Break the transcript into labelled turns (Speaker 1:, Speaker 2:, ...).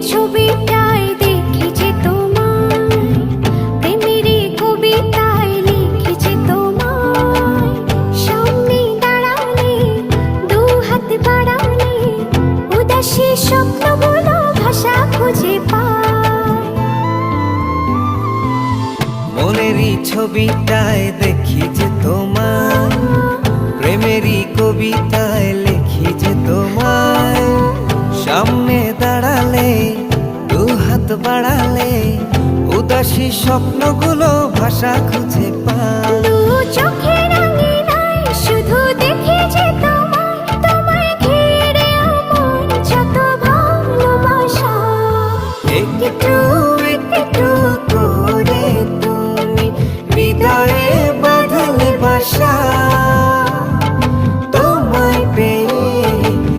Speaker 1: ছবিটায় দেখেছি তোমায়, প্রেমেরই কবিতায় লিখেছি তোমায়। সামনে দাঁড়ালে, দু হাত বাড়ালে, উদাসী স্বপ্নগুলো ভাষা খুঁজে পায়।
Speaker 2: মনেরই ছবিটায় দেখি যে তোমায়, প্রেমেরই কবিতায় লিখি যে তোমায়। সামনে দাঁড়ালে, দু হাত বাড়ালে, উদাসী স্বপ্নগুলো ভাষা খুঁজে পায়।